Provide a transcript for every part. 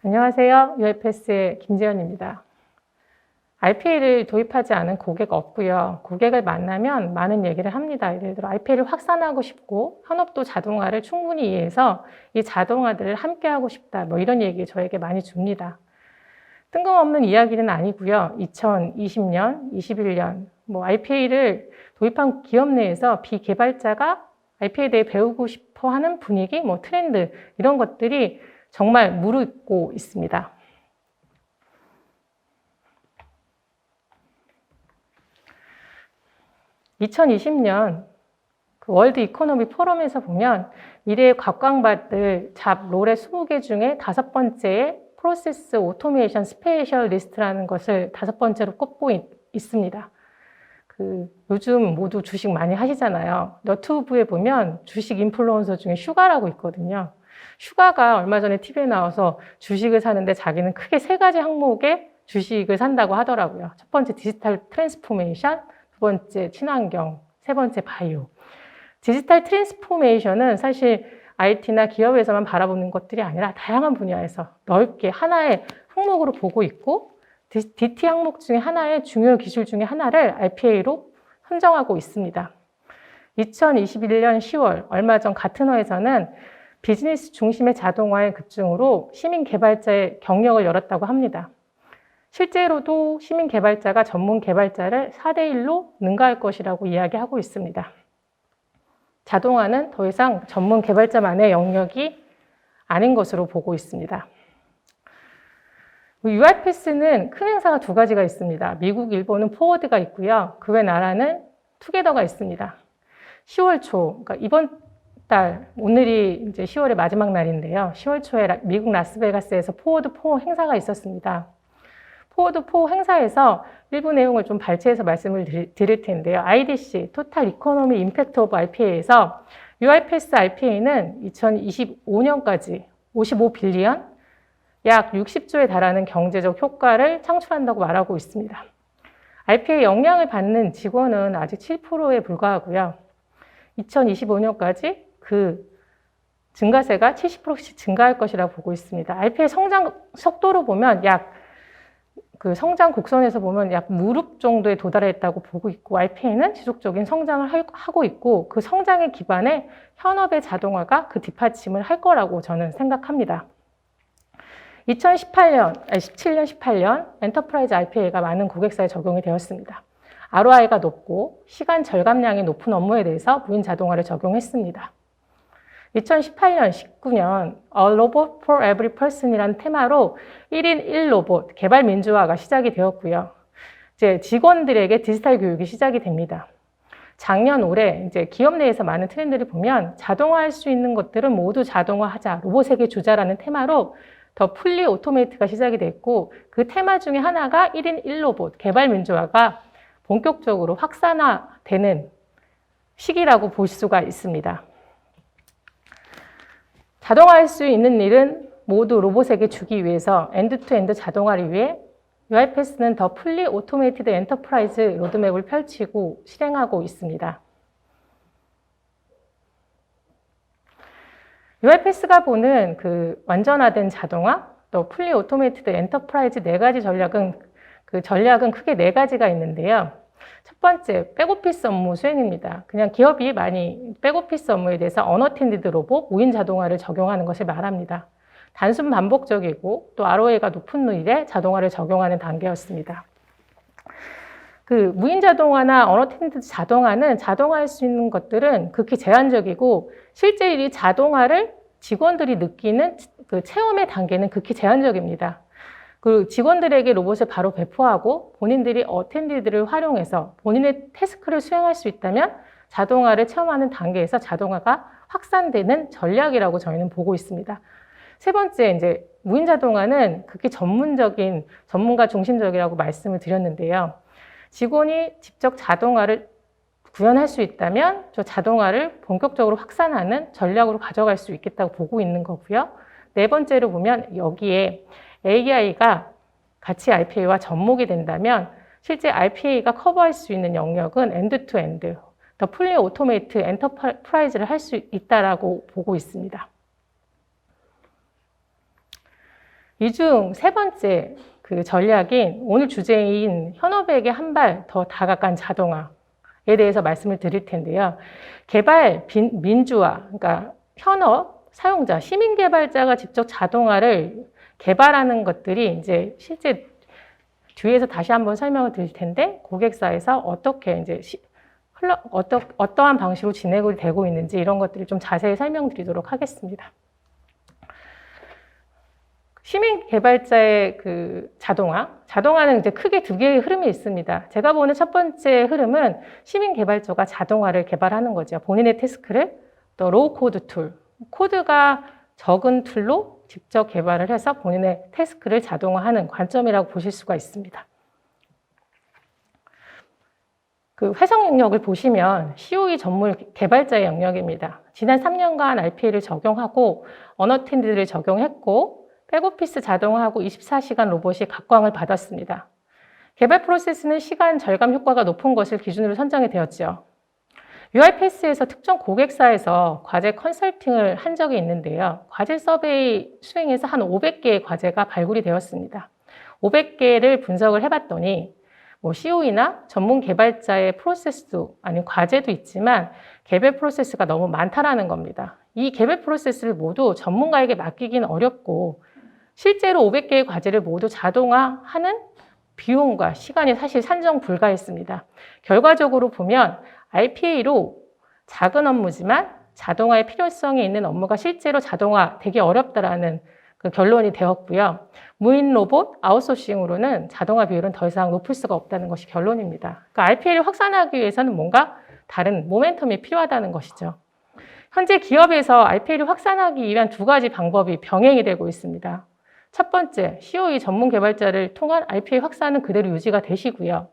안녕하세요. UiPath의 김지연입니다. RPA를 도입하지 않은 고객 없고요. 고객을 만나면 많은 얘기를 합니다. 예를 들어 RPA를 확산하고 싶고 현업도 자동화를 충분히 이해해서 이 자동화들을 함께 하고 싶다. 뭐 이런 얘기 저에게 많이 줍니다. 뜬금없는 이야기는 아니고요. 2020년, 21년 RPA를 도입한 기업 내에서 비개발자가 RPA에 대해 배우고 싶어 하는 분위기, 트렌드 이런 것들이 정말 무르익고 있습니다. (2020년) 월드 이코노미 포럼에서 보면 미래에 각광받을 잡 롤의 20개 중에 5번째에 프로세스 오토메이션 스페셜리스트라는 것을 5번째로 꼽고 있습니다. 요즘 모두 주식 많이 하시잖아요. 너튜브에 보면 주식 인플루언서 중에 슈가라고 있거든요. 슈가가 얼마 전에 TV에 나와서 주식을 사는데 자기는 크게 3가지 항목의 주식을 산다고 하더라고요. 첫 번째 디지털 트랜스포메이션, 두 번째 친환경, 세 번째 바이오. 디지털 트랜스포메이션은 사실 IT나 기업에서만 바라보는 것들이 아니라 다양한 분야에서 넓게 하나의 항목으로 보고 있고 DT 항목 중에 하나의 중요 기술 중에 하나를 RPA로 선정하고 있습니다. 2021년 10월 얼마 전 가트너에서는 비즈니스 중심의 자동화의 급증으로 시민 개발자의 경력을 열었다고 합니다. 실제로도 시민 개발자가 전문 개발자를 4대1로 능가할 것이라고 이야기하고 있습니다. 자동화는 더 이상 전문 개발자만의 영역이 아닌 것으로 보고 있습니다. UiPath는 큰 행사가 2가지가 있습니다. 미국, 일본은 포워드가 있고요. 그 외 나라는 투게더가 있습니다. 10월 초, 그러니까 이번 달, 오늘이 이제 10월의 마지막 날인데요. 10월 초에 미국 라스베가스에서 포워드 4 행사가 있었습니다. 포워드 4 행사에서 일부 내용을 좀 발췌해서 말씀을 드릴 텐데요. IDC, 토탈 이코노미 임팩트 오브 RPA에서 UiPath RPA는 2025년까지 55빌리언, 약 60조에 달하는 경제적 효과를 창출한다고 말하고 있습니다. RPA 영향을 받는 직원은 아직 7%에 불과하고요. 2025년까지 그 증가세가 70%씩 증가할 것이라고 보고 있습니다. RPA 성장 속도로 보면 성장 곡선에서 보면 약 무릎 정도에 도달했다고 보고 있고 RPA는 지속적인 성장을 하고 있고 그 성장의 기반에 현업의 자동화가 그 뒷받침을 할 거라고 저는 생각합니다. 17년, 18년 엔터프라이즈 RPA가 많은 고객사에 적용이 되었습니다. ROI가 높고 시간 절감량이 높은 업무에 대해서 무인 자동화를 적용했습니다. 2018년, 19년 A Robot for Every Person이라는 테마로 1인 1로봇 개발 민주화가 시작이 되었고요. 이제 직원들에게 디지털 교육이 시작이 됩니다. 작년, 올해 이제 기업 내에서 많은 트렌드를 보면 자동화할 수 있는 것들은 모두 자동화하자, 로봇에게 주자라는 테마로 더 풀리 오토메이트가 시작이 됐고 그 테마 중에 하나가 1인 1로봇 개발 민주화가 본격적으로 확산화되는 시기라고 볼 수가 있습니다. 자동화할 수 있는 일은 모두 로봇에게 주기 위해서 엔드-투-엔드 자동화를 위해 UiPath는 더 풀리 오토메이티드 엔터프라이즈 로드맵을 펼치고 실행하고 있습니다. UiPath가 보는 완전화된 자동화, 또 풀리 오토메이티드 엔터프라이즈 4가지 전략은 크게 4가지가 있는데요. 첫 번째, 백오피스 업무 수행입니다. 그냥 기업이 많이 백오피스 업무에 대해서 언어텐디드 로봇, 무인 자동화를 적용하는 것을 말합니다. 단순 반복적이고 또 ROI가 높은 일에 자동화를 적용하는 단계였습니다. 무인 자동화나 언어텐디드 자동화는 자동화할 수 있는 것들은 극히 제한적이고 실제 이 자동화를 직원들이 느끼는 체험의 단계는 극히 제한적입니다. 직원들에게 로봇을 바로 배포하고 본인들이 어텐디드를 활용해서 본인의 태스크를 수행할 수 있다면 자동화를 체험하는 단계에서 자동화가 확산되는 전략이라고 저희는 보고 있습니다. 세 번째, 이제 무인 자동화는 극히 전문가 중심적이라고 말씀을 드렸는데요. 직원이 직접 자동화를 구현할 수 있다면 저 자동화를 본격적으로 확산하는 전략으로 가져갈 수 있겠다고 보고 있는 거고요. 네 번째로 보면 여기에 AI가 같이 RPA와 접목이 된다면 실제 RPA가 커버할 수 있는 영역은 엔드-투-엔드, 더 풀리 오토메이트 엔터프라이즈를 할 수 있다라고 보고 있습니다. 이 중 세 번째 그 전략인 오늘 주제인 현업에게 한 발 더 다가간 자동화에 대해서 말씀을 드릴 텐데요. 개발 민주화, 그러니까 현업 사용자, 시민 개발자가 직접 자동화를 개발하는 것들이 이제 실제 뒤에서 다시 한번 설명을 드릴 텐데 고객사에서 어떻게 이제 어떠한 방식으로 진행이 되고 있는지 이런 것들을 좀 자세히 설명드리도록 하겠습니다. 시민 개발자의 그 자동화는 이제 크게 두 개의 흐름이 있습니다. 제가 보는 첫 번째 흐름은 시민 개발자가 자동화를 개발하는 거죠. 본인의 태스크를 또 로우 코드 툴, 코드가 적은 툴로 직접 개발을 해서 본인의 태스크를 자동화하는 관점이라고 보실 수가 있습니다. 그 회성 영역을 보시면 COE 전문 개발자의 영역입니다. 지난 3년간 RPA를 적용하고 언어 트렌드를 적용했고 백오피스 자동화하고 24시간 로봇이 각광을 받았습니다. 개발 프로세스는 시간 절감 효과가 높은 것을 기준으로 선정이 되었죠. UiPath에서 특정 고객사에서 과제 컨설팅을 한 적이 있는데요. 과제 서베이 수행해서 한 500개의 과제가 발굴이 되었습니다. 500개를 분석을 해봤더니 COE나 전문 개발자의 프로세스도 아닌 과제도 있지만 개별 프로세스가 너무 많다라는 겁니다. 이 개별 프로세스를 모두 전문가에게 맡기기는 어렵고 실제로 500개의 과제를 모두 자동화하는 비용과 시간이 사실 산정 불가했습니다. 결과적으로 보면 RPA로 작은 업무지만 자동화의 필요성이 있는 업무가 실제로 자동화되기 어렵다라는 그 결론이 되었고요. 무인 로봇 아웃소싱으로는 자동화 비율은 더 이상 높을 수가 없다는 것이 결론입니다. 그러니까 RPA를 확산하기 위해서는 뭔가 다른 모멘텀이 필요하다는 것이죠. 현재 기업에서 RPA를 확산하기 위한 두 가지 방법이 병행이 되고 있습니다. 첫 번째, COE 전문 개발자를 통한 RPA 확산은 그대로 유지가 되시고요.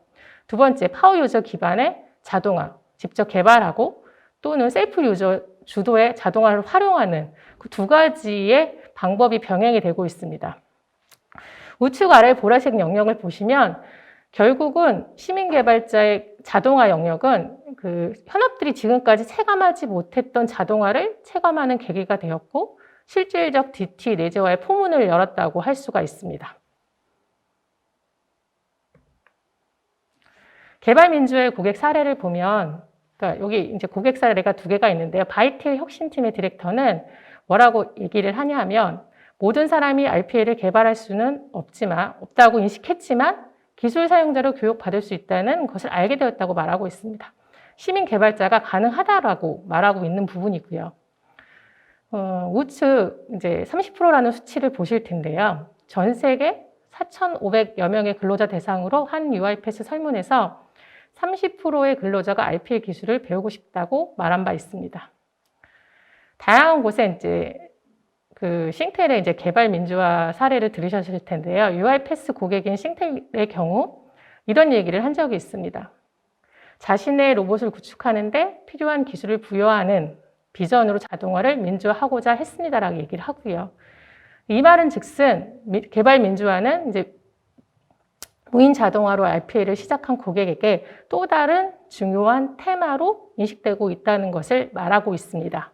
두 번째, 파워 유저 기반의 자동화, 직접 개발하고 또는 셀프 유저 주도의 자동화를 활용하는 그 두 가지의 방법이 병행이 되고 있습니다. 우측 아래 보라색 영역을 보시면 결국은 시민 개발자의 자동화 영역은 그 현업들이 지금까지 체감하지 못했던 자동화를 체감하는 계기가 되었고 실질적 DT 내재화의 포문을 열었다고 할 수가 있습니다. 개발 민주화의 고객 사례를 보면, 그러니까 여기 이제 고객 사례가 두 개가 있는데요. 바이텔 혁신팀의 디렉터는 뭐라고 얘기를 하냐면 모든 사람이 RPA를 개발할 수는 없다고 인식했지만 기술 사용자로 교육받을 수 있다는 것을 알게 되었다고 말하고 있습니다. 시민 개발자가 가능하다라고 말하고 있는 부분이고요. 우측 이제 30%라는 수치를 보실 텐데요. 전 세계 4,500여 명의 근로자 대상으로 한 UiPath 설문에서 30%의 근로자가 RPA 기술을 배우고 싶다고 말한 바 있습니다. 다양한 곳에 이제 그 싱텔의 이제 개발 민주화 사례를 들으셨을 텐데요. UiPath 고객인 싱텔의 경우 이런 얘기를 한 적이 있습니다. 자신의 로봇을 구축하는데 필요한 기술을 부여하는 비전으로 자동화를 민주화하고자 했습니다라고 얘기를 하고요. 이 말은 즉슨 개발 민주화는 이제 무인 자동화로 RPA를 시작한 고객에게 또 다른 중요한 테마로 인식되고 있다는 것을 말하고 있습니다.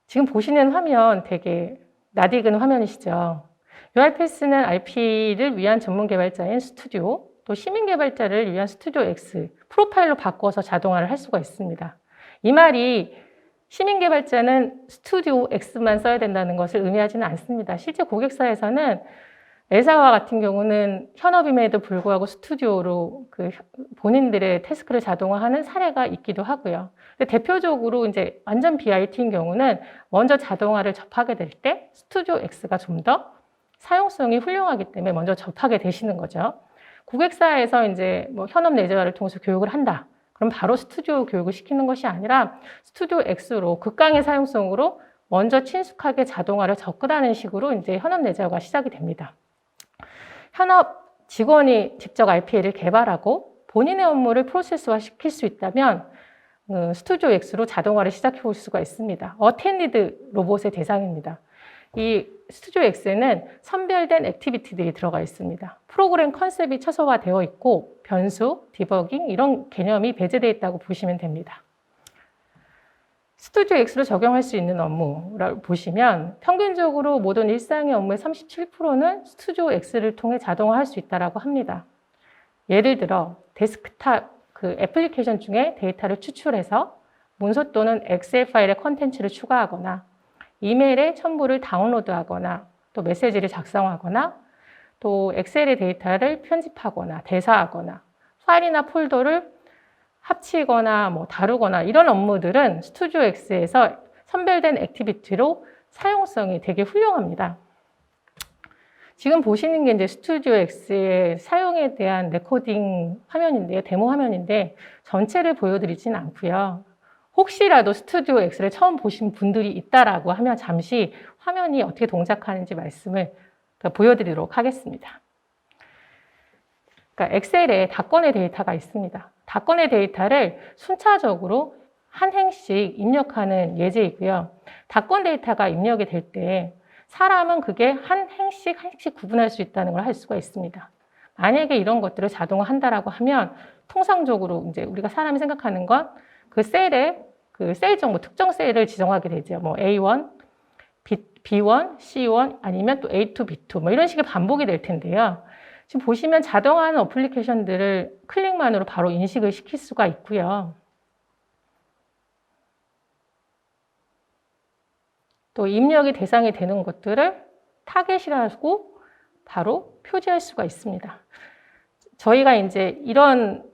지금 보시는 화면 되게 낯익은 화면이시죠. UiPath는 RPA를 위한 전문 개발자인 스튜디오, 또 시민 개발자를 위한 스튜디오 X 프로파일로 바꿔서 자동화를 할 수가 있습니다. 이 말이 시민 개발자는 스튜디오 X만 써야 된다는 것을 의미하지는 않습니다. 실제 고객사에서는 엘사와 같은 경우는 현업임에도 불구하고 스튜디오로 그 본인들의 태스크를 자동화하는 사례가 있기도 하고요. 근데 대표적으로 이제 완전 BIT인 경우는 먼저 자동화를 접하게 될 때 스튜디오 X가 좀 더 사용성이 훌륭하기 때문에 먼저 접하게 되시는 거죠. 고객사에서 이제 뭐 현업 내재화를 통해서 교육을 한다. 그럼 바로 스튜디오 교육을 시키는 것이 아니라 스튜디오 X로 극강의 사용성으로 먼저 친숙하게 자동화를 접근하는 식으로 이제 현업 내재화가 시작이 됩니다. 현업 직원이 직접 RPA를 개발하고 본인의 업무를 프로세스화 시킬 수 있다면 스튜디오 X로 자동화를 시작해 볼 수가 있습니다. 어텐디드 로봇의 대상입니다. 이 스튜디오 X에는 선별된 액티비티들이 들어가 있습니다. 프로그램 컨셉이 처소화되어 있고 변수, 디버깅 이런 개념이 배제되어 있다고 보시면 됩니다. 스튜디오 X로 적용할 수 있는 업무라고 보시면 평균적으로 모든 일상의 업무의 37%는 스튜디오 X를 통해 자동화할 수 있다고 합니다. 예를 들어 데스크탑 그 애플리케이션 중에 데이터를 추출해서 문서 또는 엑셀 파일에 컨텐츠를 추가하거나 이메일에 첨부를 다운로드하거나 또 메시지를 작성하거나 또 엑셀의 데이터를 편집하거나 대사하거나 파일이나 폴더를 합치거나 뭐 다루거나 이런 업무들은 스튜디오 X에서 선별된 액티비티로 사용성이 되게 훌륭합니다. 지금 보시는 게 이제 스튜디오 X의 사용에 대한 레코딩 화면인데요. 데모 화면인데 전체를 보여드리진 않고요. 혹시라도 스튜디오 X를 처음 보신 분들이 있다라고 하면 잠시 화면이 어떻게 동작하는지 말씀을 보여드리도록 하겠습니다. 그러니까 엑셀에 닷건의 데이터가 있습니다. 닷건의 데이터를 순차적으로 한 행씩 입력하는 예제이고요. 닷건 데이터가 입력이 될 때 사람은 그게 한 행씩 구분할 수 있다는 걸 할 수가 있습니다. 만약에 이런 것들을 자동화한다라고 하면 통상적으로 이제 우리가 사람이 생각하는 건 그 셀에 그 셀 정보, 특정 셀을 지정하게 되죠. 뭐 A1, B1, C1 아니면 또 A2, B2 뭐 이런 식의 반복이 될 텐데요. 지금 보시면 자동화하는 어플리케이션들을 클릭만으로 바로 인식을 시킬 수가 있고요. 또 입력이 대상이 되는 것들을 타겟이라고 바로 표지할 수가 있습니다. 저희가 이제 이런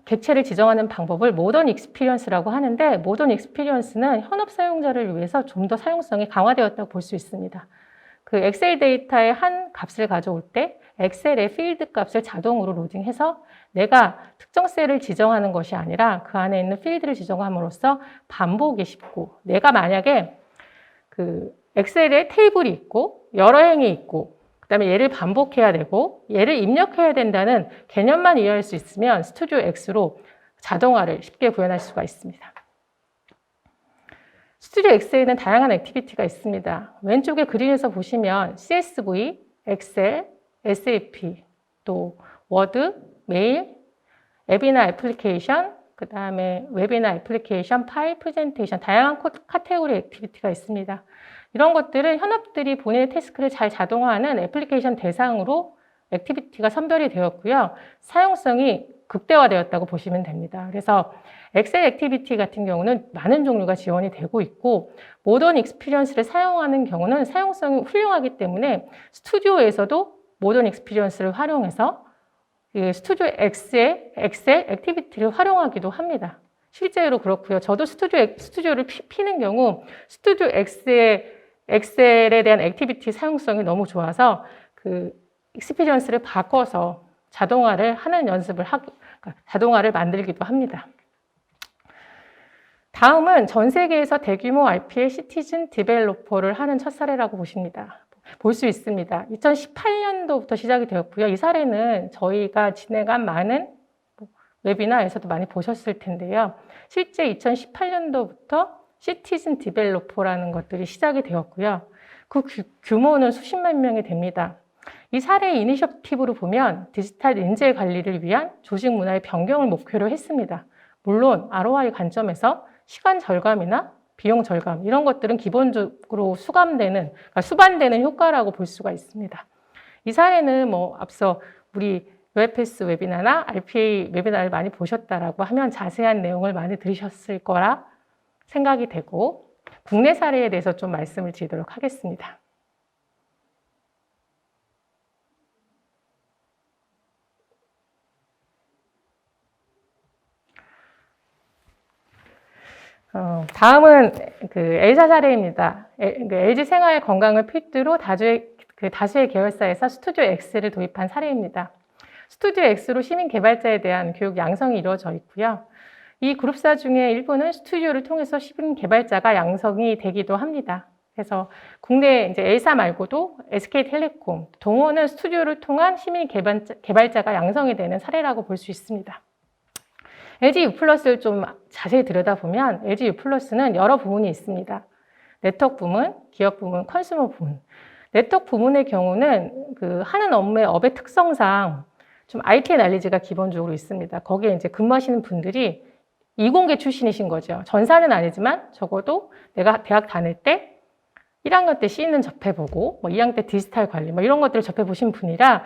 객체를 지정하는 방법을 모던 익스피리언스라고 하는데 모던 익스피리언스는 현업 사용자를 위해서 좀 더 사용성이 강화되었다고 볼 수 있습니다. 그 엑셀 데이터의 한 값을 가져올 때 엑셀의 필드 값을 자동으로 로딩해서 내가 특정 셀을 지정하는 것이 아니라 그 안에 있는 필드를 지정함으로써 반복이 쉽고 내가 만약에 그 엑셀에 테이블이 있고 여러 행이 있고 그다음에 얘를 반복해야 되고 얘를 입력해야 된다는 개념만 이해할 수 있으면 스튜디오 X로 자동화를 쉽게 구현할 수가 있습니다. 스튜디오 X에는 다양한 액티비티가 있습니다. 왼쪽에 그림에서 보시면 CSV, 엑셀, SAP, 또 워드, 메일, 앱이나 애플리케이션, 그 다음에 웹이나 애플리케이션, 파일, 프레젠테이션, 다양한 카테고리 액티비티가 있습니다. 이런 것들은 현업들이 본인의 태스크를 잘 자동화하는 애플리케이션 대상으로 액티비티가 선별이 되었고요. 사용성이 극대화되었다고 보시면 됩니다. 그래서 엑셀 액티비티 같은 경우는 많은 종류가 지원이 되고 있고 모던 익스피리언스를 사용하는 경우는 사용성이 훌륭하기 때문에 스튜디오에서도 모던 익스피리언스를 활용해서 스튜디오 X의 엑셀 액티비티를 활용하기도 합니다. 실제로 그렇고요. 저도 스튜디오를 피는 경우 스튜디오 엑셀에 대한 액티비티 사용성이 너무 좋아서 그 익스피리언스를 바꿔서 자동화를 하는 자동화를 만들기도 합니다. 다음은 전 세계에서 대규모 RPA 시티즌 디벨로퍼를 하는 첫 사례라고 볼 수 있습니다. 2018년도부터 시작이 되었고요. 이 사례는 저희가 진행한 많은 웨비나에서도 많이 보셨을 텐데요. 실제 2018년도부터 시티즌 디벨로퍼라는 것들이 시작이 되었고요. 그 규모는 수십만 명이 됩니다. 이 사례의 이니셔티브로 보면 디지털 인재 관리를 위한 조직 문화의 변경을 목표로 했습니다. 물론 ROI 관점에서 시간 절감이나 비용 절감 이런 것들은 기본적으로 수반되는 효과라고 볼 수가 있습니다. 이 사례는 뭐 앞서 우리 UFS 웨비나나 RPA 웨비나를 많이 보셨다라고 하면 자세한 내용을 많이 들으셨을 거라 생각이 되고 국내 사례에 대해서 좀 말씀을 드리도록 하겠습니다. 다음은 그 엘사 사례입니다. LG 생활 건강을 필두로 다수의 계열사에서 스튜디오 X를 도입한 사례입니다. 스튜디오 X로 시민 개발자에 대한 교육 양성이 이루어져 있고요. 이 그룹사 중에 일부는 스튜디오를 통해서 시민 개발자가 양성이 되기도 합니다. 그래서 국내 이제 엘사 말고도 SK텔레콤, 동호는 스튜디오를 통한 시민 개발자가 양성이 되는 사례라고 볼 수 있습니다. LG U+를 좀 자세히 들여다보면 LG U+는 여러 부문이 있습니다. 네트워크 부문, 기업 부문, 컨슈머 부문. 네트워크 부문의 경우는 그 하는 업의 특성상 좀 IT 날리지가 기본적으로 있습니다. 거기에 이제 근무하시는 분들이 이공계 출신이신 거죠. 전사는 아니지만 적어도 내가 대학 다닐 때 1학년 때 C는 접해보고 뭐 2학년 때 디지털 관리 뭐 이런 것들을 접해보신 분이라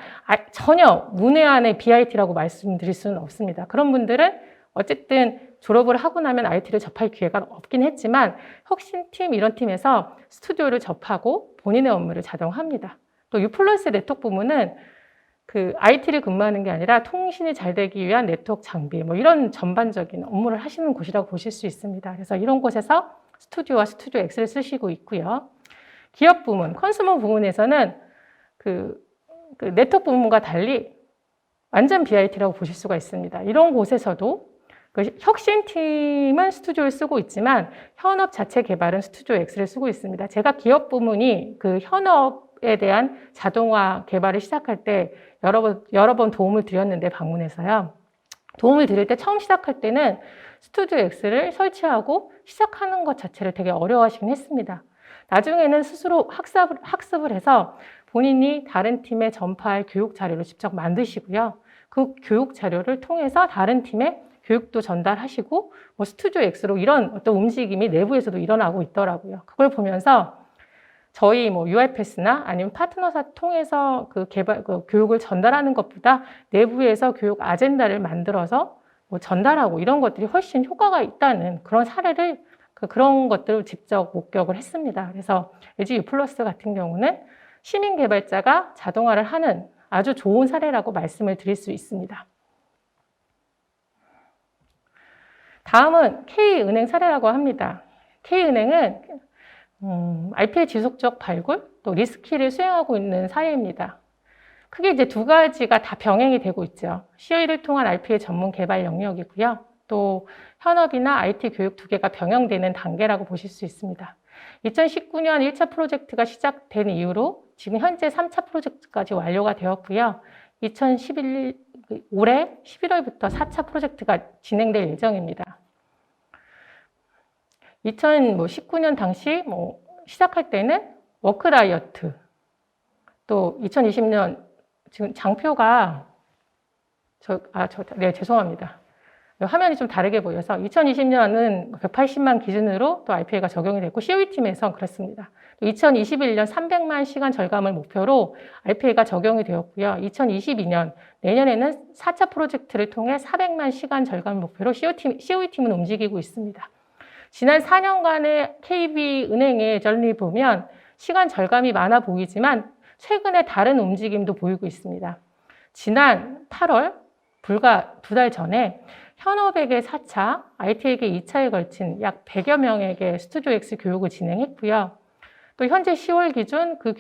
전혀 문외한의 BIT라고 말씀드릴 수는 없습니다. 그런 분들은 어쨌든 졸업을 하고 나면 IT를 접할 기회가 없긴 했지만 혁신팀 이런 팀에서 스튜디오를 접하고 본인의 업무를 자동화합니다. 또 U+의 네트워크 부문은 그 IT를 근무하는 게 아니라 통신이 잘 되기 위한 네트워크 장비 뭐 이런 전반적인 업무를 하시는 곳이라고 보실 수 있습니다. 그래서 이런 곳에서 스튜디오와 스튜디오 X를 쓰시고 있고요. 기업 부문, 컨슈머 부문에서는 그 네트워크 부문과 달리 완전 BIT라고 보실 수가 있습니다. 이런 곳에서도 그 혁신팀은 스튜디오를 쓰고 있지만 현업 자체 개발은 스튜디오 X를 쓰고 있습니다. 제가 기업 부문이 그 현업에 대한 자동화 개발을 시작할 때 여러 번 도움을 드렸는데 방문해서요. 도움을 드릴 때 처음 시작할 때는 스튜디오 X를 설치하고 시작하는 것 자체를 되게 어려워하시긴 했습니다. 나중에는 스스로 학습을 해서 본인이 다른 팀에 전파할 교육 자료를 직접 만드시고요. 그 교육 자료를 통해서 다른 팀에 교육도 전달하시고 뭐 스튜디오 X로 이런 어떤 움직임이 내부에서도 일어나고 있더라고요. 그걸 보면서 저희 뭐 UiPath나 아니면 파트너사 통해서 그 교육을 전달하는 것보다 내부에서 교육 아젠다를 만들어서 뭐 전달하고 이런 것들이 훨씬 효과가 있다는 그런 사례를 그런 것들을 직접 목격을 했습니다. 그래서 LG U+ 같은 경우는 시민 개발자가 자동화를 하는 아주 좋은 사례라고 말씀을 드릴 수 있습니다. 다음은 K은행 사례라고 합니다. K은행은 RPA 지속적 발굴, 또 리스키를 수행하고 있는 사례입니다. 크게 이제 두 가지가 다 병행이 되고 있죠. COE를 통한 RPA 전문 개발 영역이고요. 또 현업이나 IT 교육 두 개가 병행되는 단계라고 보실 수 있습니다. 2019년 1차 프로젝트가 시작된 이후로 지금 현재 3차 프로젝트까지 완료가 되었고요. 2011 올해 11월부터 4차 프로젝트가 진행될 예정입니다. 2019년 당시 시작할 때는 워크다이어트, 또 2020년 지금 장표가 네, 죄송합니다. 화면이 좀 다르게 보여서 2020년은 180만 기준으로 또 RPA가 적용이 됐고 COE팀에서 그렇습니다. 2021년 300만 시간 절감을 목표로 RPA가 적용이 되었고요. 2022년 내년에는 4차 프로젝트를 통해 400만 시간 절감을 목표로 COE팀은 움직이고 있습니다. 지난 4년간의 KB은행의 저널리 보면 시간 절감이 많아 보이지만 최근에 다른 움직임도 보이고 있습니다. 지난 8월 불과 2달 전에 현업에게 4차, IT에게 2차에 걸친 약 100여 명에게 스튜디오 X 교육을 진행했고요. 또 현재 10월 기준 그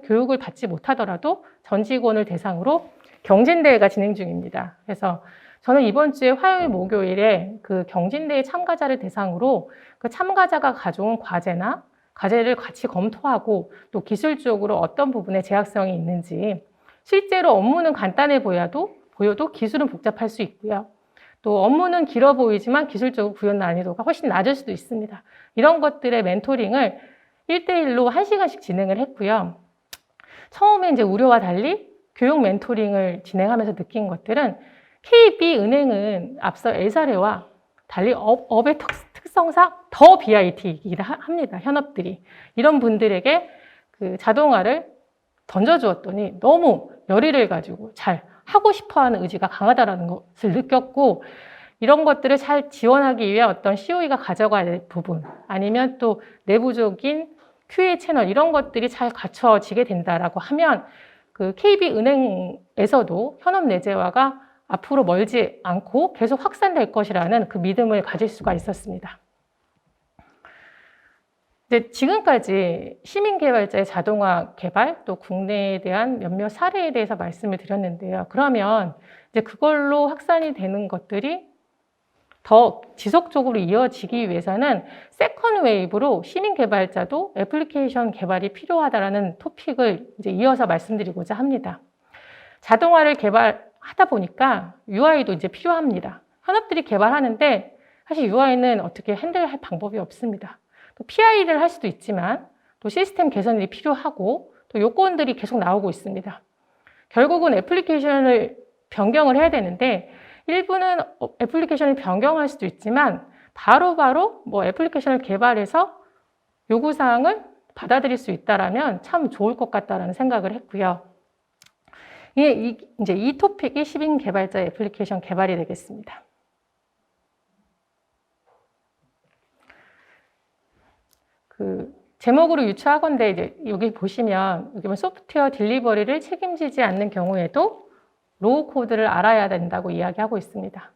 교육을 받지 못하더라도 전 직원을 대상으로 경진대회가 진행 중입니다. 그래서 저는 이번 주에 화요일, 목요일에 그 경진대회 참가자를 대상으로 그 참가자가 가져온 과제를 같이 검토하고 또 기술적으로 어떤 부분에 제약성이 있는지 실제로 업무는 간단해 보여도 기술은 복잡할 수 있고요. 또 업무는 길어 보이지만 기술적으로 구현 난이도가 훨씬 낮을 수도 있습니다. 이런 것들의 멘토링을 1대1로 1시간씩 진행을 했고요. 처음에 이제 우려와 달리 교육 멘토링을 진행하면서 느낀 것들은 KB은행은 앞서 L사례와 달리 업의 특성상 더 BIT이긴 합니다. 현업들이. 이런 분들에게 그 자동화를 던져주었더니 너무 열의를 가지고 잘 하고 싶어하는 의지가 강하다는 것을 느꼈고 이런 것들을 잘 지원하기 위해 어떤 COE가 가져가야 될 부분 아니면 또 내부적인 QA 채널 이런 것들이 잘 갖춰지게 된다라고 하면 그 KB은행에서도 현업 내재화가 앞으로 멀지 않고 계속 확산될 것이라는 그 믿음을 가질 수가 있었습니다. 이제 지금까지 시민개발자의 자동화 개발 또 국내에 대한 몇몇 사례에 대해서 말씀을 드렸는데요. 그러면 이제 그걸로 확산이 되는 것들이 더 지속적으로 이어지기 위해서는 세컨 웨이브로 시민개발자도 애플리케이션 개발이 필요하다라는 토픽을 이제 이어서 말씀드리고자 합니다. 자동화를 개발하다 보니까 UI도 이제 필요합니다. 현업들이 개발하는데 사실 UI는 어떻게 핸들할 방법이 없습니다. 또 PI를 할 수도 있지만 또 시스템 개선이 필요하고 또 요건들이 계속 나오고 있습니다. 결국은 애플리케이션을 변경을 해야 되는데 일부는 애플리케이션을 변경할 수도 있지만 바로바로 뭐 애플리케이션을 개발해서 요구사항을 받아들일 수 있다라면 참 좋을 것 같다라는 생각을 했고요. 이제 이 토픽이 시민 개발자 애플리케이션 개발이 되겠습니다. 제목으로 유추하건대 이제 여기 보시면 소프트웨어 딜리버리를 책임지지 않는 경우에도 로우 코드를 알아야 된다고 이야기하고 있습니다.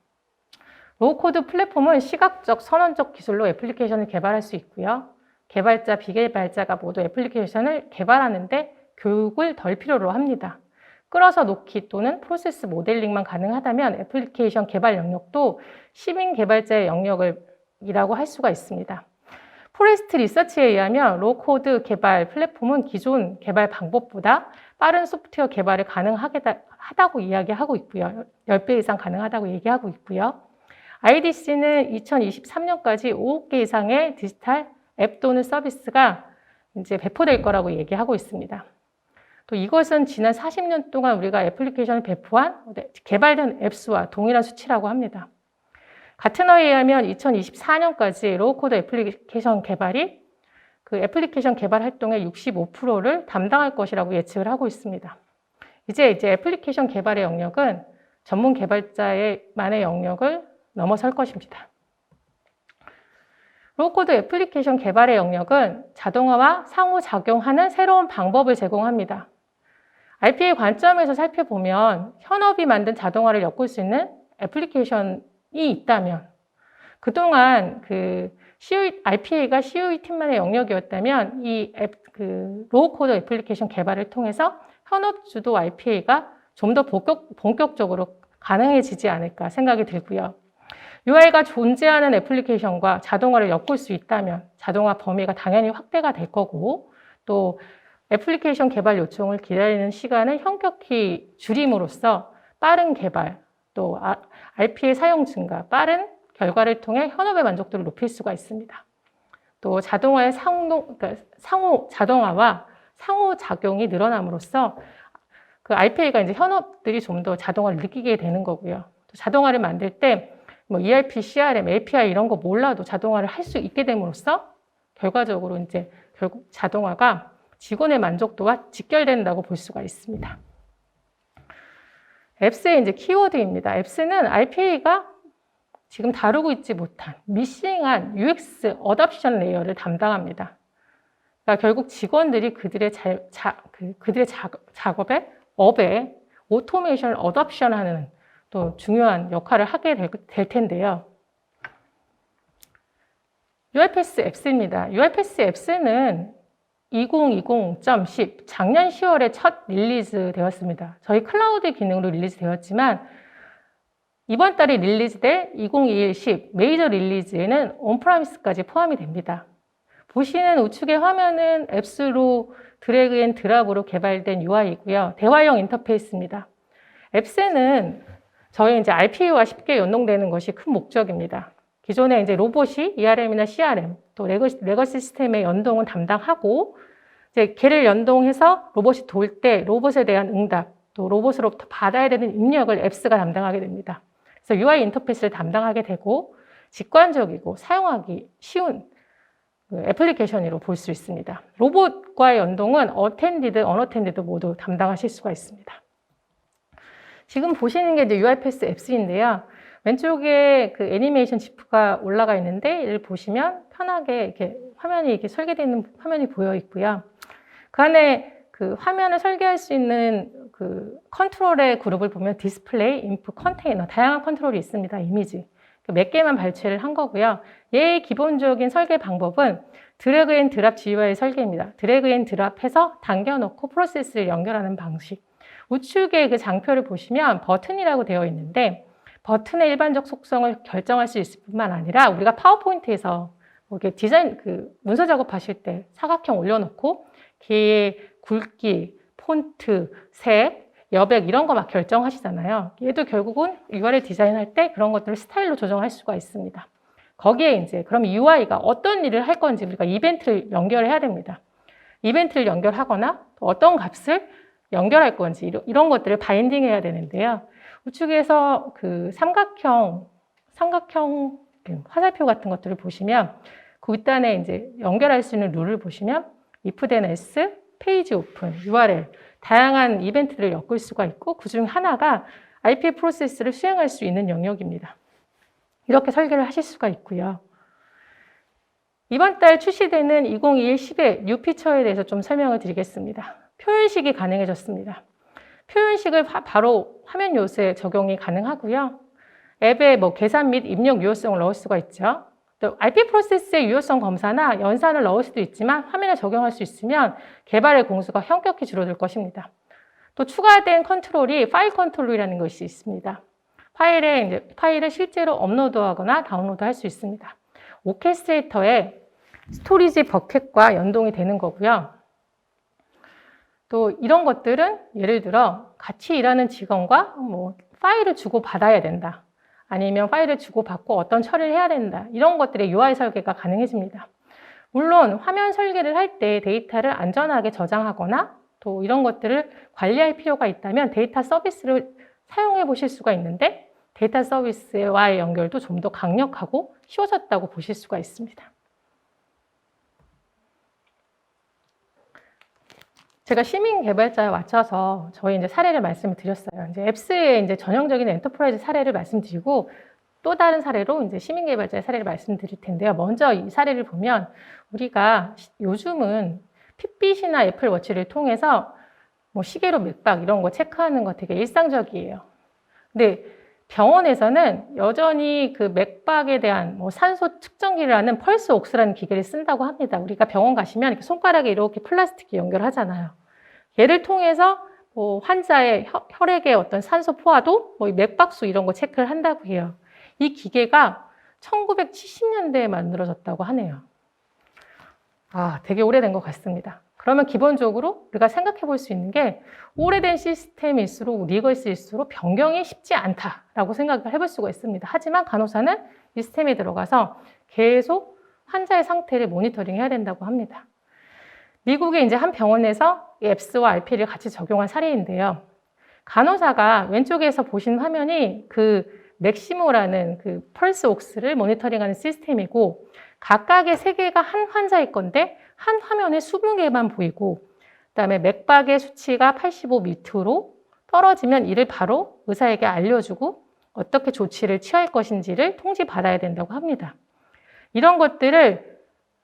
로우 코드 플랫폼은 시각적, 선언적 기술로 애플리케이션을 개발할 수 있고요. 개발자, 비개발자가 모두 애플리케이션을 개발하는데 교육을 덜 필요로 합니다. 끌어서 놓기 또는 프로세스 모델링만 가능하다면 애플리케이션 개발 영역도 시민 개발자의 영역이라고 할 수가 있습니다. 포레스트 리서치에 의하면 로우 코드 개발 플랫폼은 기존 개발 방법보다 빠른 소프트웨어 개발을 가능하다고 이야기하고 있고요. 10배 이상 가능하다고 얘기하고 있고요. IDC는 2023년까지 5억 개 이상의 디지털 앱 또는 서비스가 이제 배포될 거라고 얘기하고 있습니다. 또 이것은 지난 40년 동안 우리가 애플리케이션을 배포한 개발된 앱 수와 동일한 수치라고 합니다. 가트너에 의하면 2024년까지 로우 코드 애플리케이션 개발이 그 애플리케이션 개발 활동의 65%를 담당할 것이라고 예측을 하고 있습니다. 이제 애플리케이션 개발의 영역은 전문 개발자만의 영역을 넘어설 것입니다. 로우 코드 애플리케이션 개발의 영역은 자동화와 상호작용하는 새로운 방법을 제공합니다. RPA 관점에서 살펴보면 현업이 만든 자동화를 엮을 수 있는 애플리케이션이 있다면 그동안 RPA가 COE 팀만의 영역이었다면 이 로우 코드 애플리케이션 개발을 통해서 현업 주도 RPA가 좀 더 본격적으로 가능해지지 않을까 생각이 들고요. UI가 존재하는 애플리케이션과 자동화를 엮을 수 있다면 자동화 범위가 당연히 확대가 될 거고 또 애플리케이션 개발 요청을 기다리는 시간을 현격히 줄임으로써 빠른 개발, 또 RPA 사용 증가, 빠른 결과를 통해 현업의 만족도를 높일 수가 있습니다. 또 자동화의 자동화와 상호작용이 늘어남으로써 그 RPA가 이제 현업들이 좀 더 자동화를 느끼게 되는 거고요. 또 자동화를 만들 때 뭐 ERP, CRM, API 이런 거 몰라도 자동화를 할 수 있게 됨으로써 결과적으로 이제 결국 자동화가 직원의 만족도와 직결된다고 볼 수가 있습니다. 앱스의 이제 키워드입니다. 앱스는 RPA가 지금 다루고 있지 못한 미싱한 UX 어답션 레이어를 담당합니다. 그러니까 결국 직원들이 그들의 작업에 업에 오토메이션을 어답션하는 또 중요한 역할을 하게 될 텐데요. UiPath 앱스입니다. UiPath 앱스는 2020.10 작년 10월에 첫 릴리즈 되었습니다. 저희 클라우드 기능으로 릴리즈 되었지만 이번 달에 릴리즈될 2021-10 메이저 릴리즈에는 온프라미스까지 포함이 됩니다. 보시는 우측의 화면은 앱스로 드래그 앤 드랍으로 개발된 UI이고요. 대화형 인터페이스입니다. 앱스는 저희 이제 RPA와 쉽게 연동되는 것이 큰 목적입니다. 기존에 이제 로봇이 ERM이나 CRM, 또 레거시 시스템의 연동은 담당하고, 이제 걔를 연동해서 로봇이 돌 때 로봇에 대한 응답, 또 로봇으로부터 받아야 되는 입력을 앱스가 담당하게 됩니다. 그래서 UI 인터페이스를 담당하게 되고, 직관적이고 사용하기 쉬운 애플리케이션으로 볼 수 있습니다. 로봇과의 연동은 어텐디드, 언어텐디드 모두 담당하실 수가 있습니다. 지금 보시는 게 이제 UiPath 앱스인데요. 왼쪽에 그 애니메이션 지프가 올라가 있는데 이를 보시면 편하게 이렇게 화면이 이렇게 설계되어 있는 화면이 보여 있고요. 그 안에 그 화면을 설계할 수 있는 그 컨트롤의 그룹을 보면 디스플레이, 인풋, 컨테이너 다양한 컨트롤이 있습니다. 이미지 몇 개만 발췌를 한 거고요. 얘의 기본적인 설계 방법은 드래그 앤 드랍 GUI 설계입니다. 드래그 앤 드랍해서 당겨놓고 프로세스를 연결하는 방식. 우측에 그 장표를 보시면 버튼이라고 되어 있는데 버튼의 일반적 속성을 결정할 수 있을 뿐만 아니라 우리가 파워포인트에서 이렇게 디자인 문서 작업하실 때 사각형 올려놓고 걔의 굵기, 폰트, 색, 여백 이런 거 막 결정하시잖아요. 얘도 결국은 UI를 디자인할 때 그런 것들을 스타일로 조정할 수가 있습니다. 거기에 이제 그럼 UI가 어떤 일을 할 건지 우리가 이벤트를 연결해야 됩니다. 이벤트를 연결하거나 또 어떤 값을 연결할 건지 이런 것들을 바인딩해야 되는데요. 우측에서 그 삼각형 화살표 같은 것들을 보시면 그 윗단에 이제 연결할 수 있는 룰을 보시면 if then else, 페이지 오픈, URL 다양한 이벤트들을 엮을 수가 있고 그중 하나가 IPA 프로세스를 수행할 수 있는 영역입니다. 이렇게 설계를 하실 수가 있고요. 이번 달 출시되는 2021-10의 뉴 피처에 대해서 좀 설명을 드리겠습니다. 표현식이 가능해졌습니다. 표현식을 바로 화면 요소에 적용이 가능하고요. 앱에 계산 및 입력 유효성을 넣을 수가 있죠. 또 IP 프로세스의 유효성 검사나 연산을 넣을 수도 있지만 화면에 적용할 수 있으면 개발의 공수가 현격히 줄어들 것입니다. 또 추가된 컨트롤이 파일 컨트롤이라는 것이 있습니다. 파일을 실제로 업로드하거나 다운로드할 수 있습니다. 오케스트레이터의 스토리지 버켓과 연동이 되는 거고요. 또 이런 것들은 예를 들어 같이 일하는 직원과 파일을 주고 받아야 된다. 아니면 파일을 주고받고 어떤 처리를 해야 된다. 이런 것들의 UI 설계가 가능해집니다. 물론 화면 설계를 할 때 데이터를 안전하게 저장하거나 또 이런 것들을 관리할 필요가 있다면 데이터 서비스를 사용해 보실 수가 있는데 데이터 서비스와의 연결도 좀 더 강력하고 쉬워졌다고 보실 수가 있습니다. 제가 시민 개발자에 맞춰서 저희 이제 사례를 말씀을 드렸어요. 이제 앱스의 이제 전형적인 엔터프라이즈 사례를 말씀드리고 또 다른 사례로 이제 시민 개발자의 사례를 말씀드릴 텐데요. 먼저 이 사례를 보면 우리가 요즘은 핏빛이나 애플워치를 통해서 시계로 맥박 이런 거 체크하는 거 되게 일상적이에요. 근데 병원에서는 여전히 그 맥박에 대한 산소 측정기라는 펄스 옥스라는 기계를 쓴다고 합니다. 우리가 병원 가시면 이렇게 손가락에 이렇게 플라스틱이 연결하잖아요. 얘를 통해서 환자의 혈액의 어떤 산소 포화도, 맥박수 이런 거 체크를 한다고 해요. 이 기계가 1970년대에 만들어졌다고 하네요. 되게 오래된 것 같습니다. 그러면 기본적으로 우리가 생각해 볼 수 있는 게 오래된 시스템일수록 리거스일수록 변경이 쉽지 않다라고 생각을 해볼 수가 있습니다. 하지만 간호사는 이 시스템에 들어가서 계속 환자의 상태를 모니터링 해야 된다고 합니다. 미국의 이제 한 병원에서 앱스와 RP를 같이 적용한 사례인데요. 간호사가 왼쪽에서 보신 화면이 그 맥시모라는 그 펄스 옥스를 모니터링하는 시스템이고 각각의 세 개가 한 환자일 건데 한 화면에 20개만 보이고 그다음에 맥박의 수치가 85 밑으로 떨어지면 이를 바로 의사에게 알려주고 어떻게 조치를 취할 것인지를 통지받아야 된다고 합니다. 이런 것들을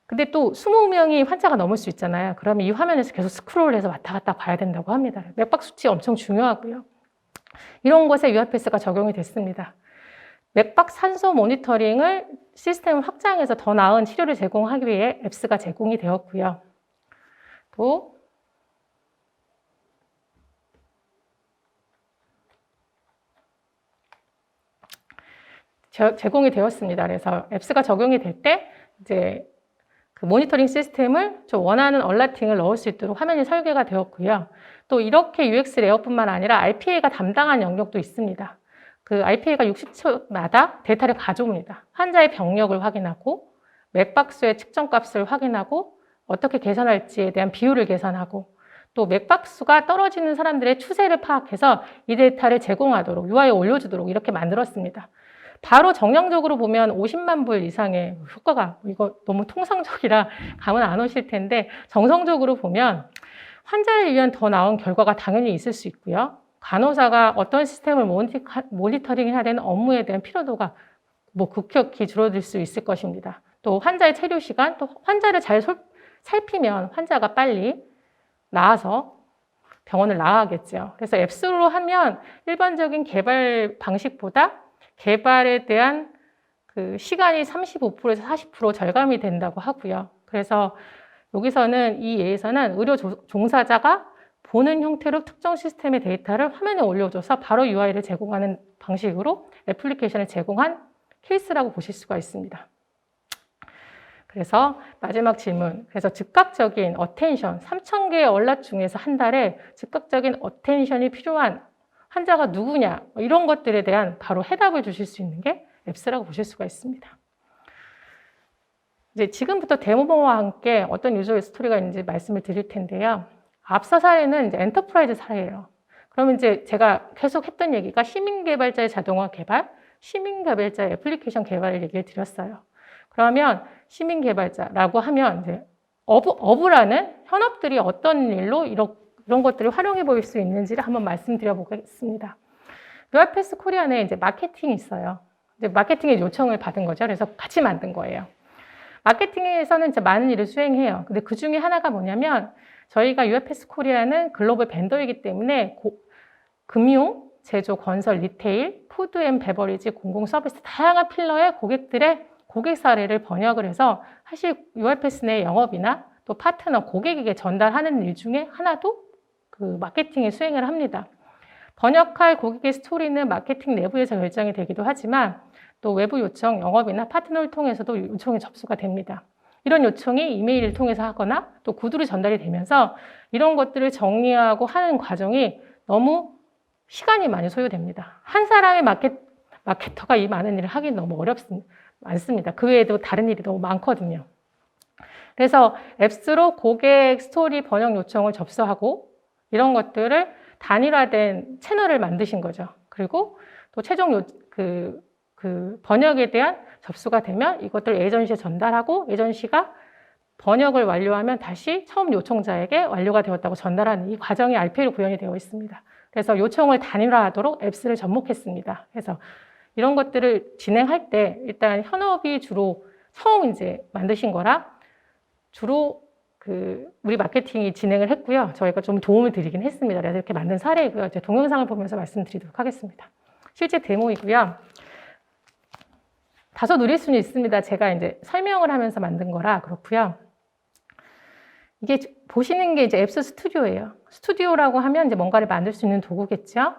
근데 또 20명이 환자가 넘을 수 있잖아요. 그러면 이 화면에서 계속 스크롤해서 왔다 갔다 봐야 된다고 합니다. 맥박 수치 엄청 중요하고요. 이런 것에 URPS가 적용이 됐습니다. 맥박 산소 모니터링을 시스템을 확장해서 더 나은 치료를 제공하기 위해 앱스가 제공이 되었고요. 또 제공이 되었습니다. 그래서 앱스가 적용이 될 때 이제 그 모니터링 시스템을 좀 원하는 얼라팅을 넣을 수 있도록 화면이 설계가 되었고요. 또 이렇게 UX 레이어뿐만 아니라 RPA가 담당한 영역도 있습니다. 그 RPA가 60초마다 데이터를 가져옵니다. 환자의 병력을 확인하고 맥박수의 측정값을 확인하고 어떻게 계산할지에 대한 비율을 계산하고 또 맥박수가 떨어지는 사람들의 추세를 파악해서 이 데이터를 제공하도록 UI에 올려주도록 이렇게 만들었습니다. 바로 정량적으로 보면 50만 불 이상의 효과가 이거 너무 통상적이라 감은 안 오실 텐데 정성적으로 보면 환자를 위한 더 나은 결과가 당연히 있을 수 있고요. 간호사가 어떤 시스템을 모니터링해야 되는 업무에 대한 피로도가 급격히 줄어들 수 있을 것입니다. 또 환자의 체류 시간, 또 환자를 잘 살피면 환자가 빨리 나아서 병원을 나가겠죠. 그래서 앱스로 하면 일반적인 개발 방식보다 개발에 대한 그 시간이 35%에서 40% 절감이 된다고 하고요. 그래서 여기서는 이 예에서는 의료 종사자가 보는 형태로 특정 시스템의 데이터를 화면에 올려줘서 바로 UI를 제공하는 방식으로 애플리케이션을 제공한 케이스라고 보실 수가 있습니다. 그래서 마지막 질문. 그래서 즉각적인 어텐션, 3,000개의 얼랏 중에서 한 달에 즉각적인 어텐션이 필요한 환자가 누구냐, 이런 것들에 대한 바로 해답을 주실 수 있는 게 앱스라고 보실 수가 있습니다. 이제 지금부터 데모와 함께 어떤 유저 스토리가 있는지 말씀을 드릴 텐데요. 앞서 사례는 이제 엔터프라이즈 사례예요. 그러면 이제 제가 계속 했던 얘기가 시민개발자의 자동화 개발, 시민개발자의 애플리케이션 개발을 얘기를 드렸어요. 그러면 시민개발자라고 하면 이제 어부라는 현업들이 어떤 일로 이런 것들을 활용해 보일 수 있는지를 한번 말씀드려 보겠습니다. UiPath 코리안에 이제 마케팅이 있어요. 이제 마케팅의 요청을 받은 거죠. 그래서 같이 만든 거예요. 마케팅에서는 이제 많은 일을 수행해요. 근데 그 중에 하나가 뭐냐면 저희가 UiPath 코리안은 글로벌 벤더이기 때문에 금융, 제조, 건설, 리테일, 푸드 앤 베버리지, 공공 서비스 다양한 필러의 고객들의 고객 사례를 번역을 해서 사실 UiPath 내 영업이나 또 파트너, 고객에게 전달하는 일 중에 하나도 그 마케팅에 수행을 합니다. 번역할 고객의 스토리는 마케팅 내부에서 결정이 되기도 하지만 또 외부 요청, 영업이나 파트너를 통해서도 요청이 접수가 됩니다. 이런 요청이 이메일을 통해서 하거나 또 구두로 전달이 되면서 이런 것들을 정리하고 하는 과정이 너무 시간이 많이 소요됩니다. 한 사람의 마케터가 이 많은 일을 하기 너무 많습니다. 그 외에도 다른 일이 너무 많거든요. 그래서 앱스로 고객 스토리 번역 요청을 접수하고 이런 것들을 단일화된 채널을 만드신 거죠. 그리고 또 최종 번역에 대한 접수가 되면 이것들을 에이전시에 전달하고 에이전시가 번역을 완료하면 다시 처음 요청자에게 완료가 되었다고 전달하는 이 과정이 RPA로 구현이 되어 있습니다. 그래서 요청을 단일화하도록 앱스를 접목했습니다. 그래서 이런 것들을 진행할 때 일단 현업이 주로 처음 이제 만드신 거라 주로 우리 마케팅이 진행을 했고요. 저희가 좀 도움을 드리긴 했습니다. 그래서 이렇게 만든 사례이고요. 이제 동영상을 보면서 말씀드리도록 하겠습니다. 실제 데모이고요. 다소 느릴 수는 있습니다. 제가 이제 설명을 하면서 만든 거라 그렇고요. 이게 보시는 게 이제 앱스 스튜디오예요. 스튜디오라고 하면 이제 뭔가를 만들 수 있는 도구겠죠.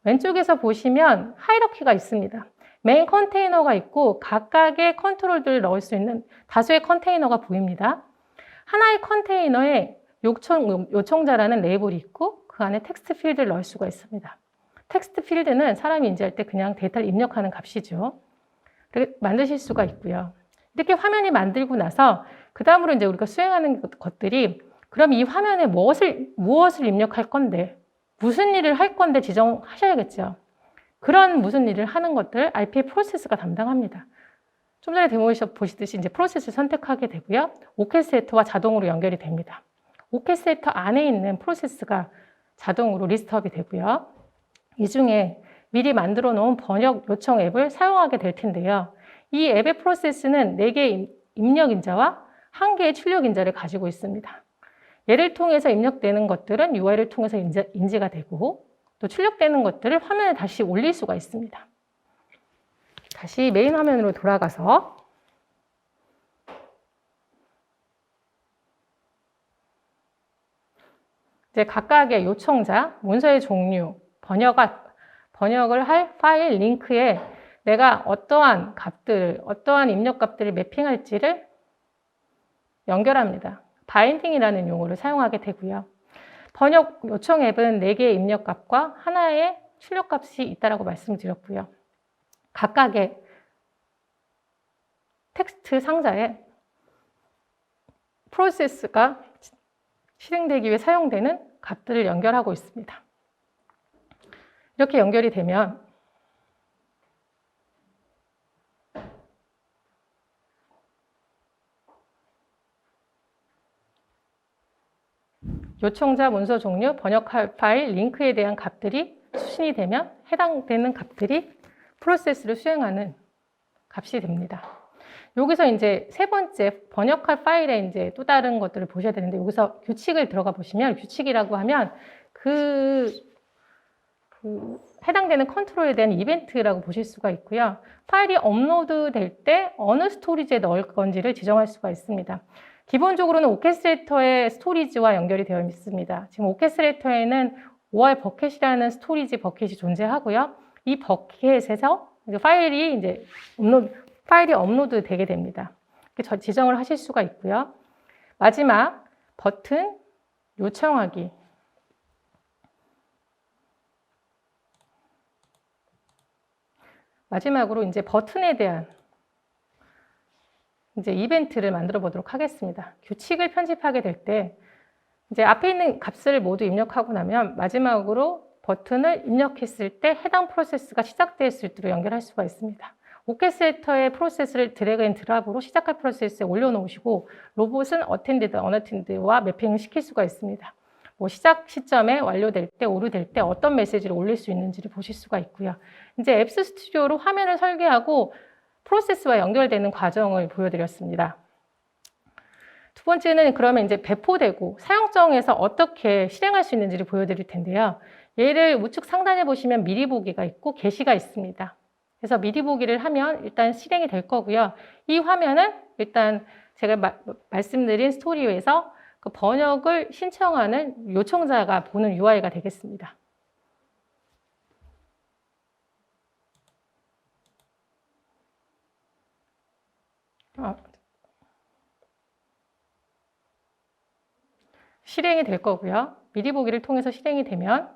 왼쪽에서 보시면 하이러키가 있습니다. 메인 컨테이너가 있고 각각의 컨트롤들을 넣을 수 있는 다수의 컨테이너가 보입니다. 하나의 컨테이너에 요청자라는 레이블이 있고 그 안에 텍스트 필드를 넣을 수가 있습니다. 텍스트 필드는 사람이 인지할 때 그냥 데이터를 입력하는 값이죠. 이렇게 만드실 수가 있고요. 이렇게 화면이 만들고 나서 그 다음으로 이제 우리가 수행하는 것들이 그럼 이 화면에 무엇을 입력할 건데 무슨 일을 할 건데 지정하셔야겠죠. 그런 무슨 일을 하는 것들 RPA 프로세스가 담당합니다. 좀 전에 데모에서 보시듯이 이제 프로세스를 선택하게 되고요. 오케스트레이터와 자동으로 연결이 됩니다. 오케스트레이터 안에 있는 프로세스가 자동으로 리스트업이 되고요. 이 중에 미리 만들어 놓은 번역 요청 앱을 사용하게 될 텐데요. 이 앱의 프로세스는 4개의 입력 인자와 1개의 출력 인자를 가지고 있습니다. 얘를 통해서 입력되는 것들은 UI를 통해서 인지가 되고 또 출력되는 것들을 화면에 다시 올릴 수가 있습니다. 다시 메인 화면으로 돌아가서 이제 각각의 요청자, 문서의 종류, 번역을 할 파일 링크에 내가 어떠한 입력 값들을 매핑할지를 연결합니다. 바인딩이라는 용어를 사용하게 되고요. 번역 요청 앱은 4개의 입력 값과 하나의 출력 값이 있다고 말씀드렸고요. 각각의 텍스트 상자에 프로세스가 실행되기 위해 사용되는 값들을 연결하고 있습니다. 이렇게 연결이 되면 요청자, 문서 종류, 번역할 파일, 링크에 대한 값들이 수신이 되면 해당되는 값들이 프로세스를 수행하는 값이 됩니다. 여기서 이제 세 번째 번역할 파일에 이제 또 다른 것들을 보셔야 되는데 여기서 규칙을 들어가 보시면 규칙이라고 하면 해당되는 컨트롤에 대한 이벤트라고 보실 수가 있고요. 파일이 업로드 될 때 어느 스토리지에 넣을 건지를 지정할 수가 있습니다. 기본적으로는 오케스트레이터의 스토리지와 연결이 되어 있습니다. 지금 오케스트레이터에는 OR 버켓이라는 스토리지 버켓이 존재하고요. 이 버켓에서 파일이 업로드 되게 됩니다. 이렇게 지정을 하실 수가 있고요. 마지막 버튼 요청하기. 마지막으로 이제 버튼에 대한 이제 이벤트를 만들어 보도록 하겠습니다. 규칙을 편집하게 될 때 이제 앞에 있는 값을 모두 입력하고 나면 마지막으로 버튼을 입력했을 때 해당 프로세스가 시작될 수 있도록 연결할 수가 있습니다. 오케스트레이터의 프로세스를 드래그 앤 드랍으로 시작할 프로세스에 올려놓으시고 로봇은 어텐디드, 언어텐디드와 매핑을 시킬 수가 있습니다. 뭐 시작 시점에 완료될 때, 오류될 때 어떤 메시지를 올릴 수 있는지를 보실 수가 있고요. 이제 앱스 스튜디오로 화면을 설계하고 프로세스와 연결되는 과정을 보여드렸습니다. 두 번째는 그러면 이제 배포되고 사용정에서 어떻게 실행할 수 있는지를 보여드릴 텐데요. 얘를 우측 상단에 보시면 미리 보기가 있고 게시가 있습니다. 그래서 미리 보기를 하면 일단 실행이 될 거고요. 이 화면은 일단 제가 말씀드린 스토리에서 그 번역을 신청하는 요청자가 보는 UI가 되겠습니다. 실행이 될 거고요. 미리 보기를 통해서 실행이 되면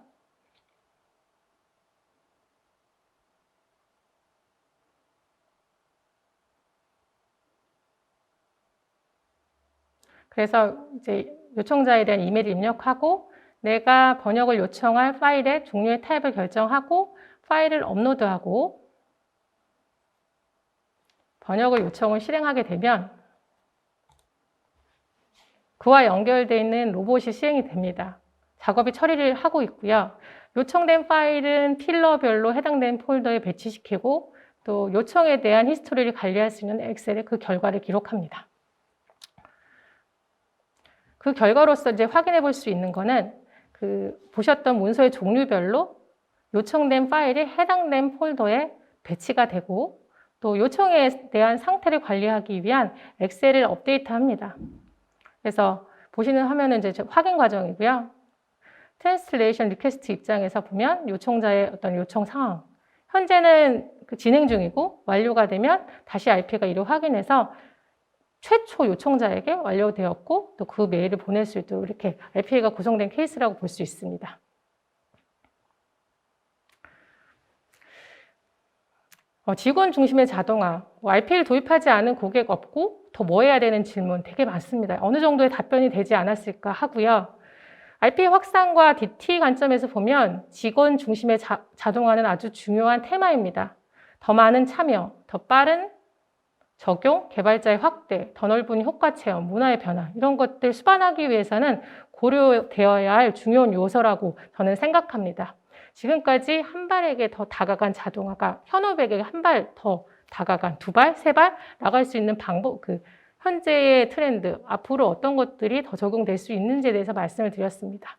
그래서 이제 요청자에 대한 이메일을 입력하고 내가 번역을 요청할 파일의 종류의 타입을 결정하고 파일을 업로드하고 번역을 요청을 실행하게 되면 그와 연결되어 있는 로봇이 시행이 됩니다. 작업이 처리를 하고 있고요. 요청된 파일은 필러별로 해당되는 폴더에 배치시키고 또 요청에 대한 히스토리를 관리할 수 있는 엑셀에 그 결과를 기록합니다. 그 결과로서 이제 확인해 볼 수 있는 거는 그 보셨던 문서의 종류별로 요청된 파일이 해당된 폴더에 배치가 되고 또 요청에 대한 상태를 관리하기 위한 엑셀을 업데이트합니다. 그래서 보시는 화면은 이제 확인 과정이고요. 트랜스레이션 리퀘스트 입장에서 보면 요청자의 어떤 요청 상황, 현재는 진행 중이고 완료가 되면 다시 RP가 이를 확인해서 최초 요청자에게 완료되었고 또 그 메일을 보낼 수 있도록 이렇게 RPA가 구성된 케이스라고 볼 수 있습니다. 직원 중심의 자동화, RPA를 도입하지 않은 고객 없고 더 뭐 해야 되는 질문 되게 많습니다. 어느 정도의 답변이 되지 않았을까 하고요. RPA 확산과 DT 관점에서 보면 직원 중심의 자동화는 아주 중요한 테마입니다. 더 많은 참여, 더 빠른 적용, 개발자의 확대, 더 넓은 효과 체험, 문화의 변화 이런 것들 수반하기 위해서는 고려되어야 할 중요한 요소라고 저는 생각합니다. 지금까지 한 발에게 더 다가간 자동화가 현업에게 한 발 더 다가간 두 발, 세 발 나갈 수 있는 방법, 현재의 트렌드, 앞으로 어떤 것들이 더 적용될 수 있는지에 대해서 말씀을 드렸습니다.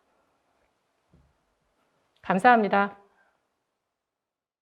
감사합니다.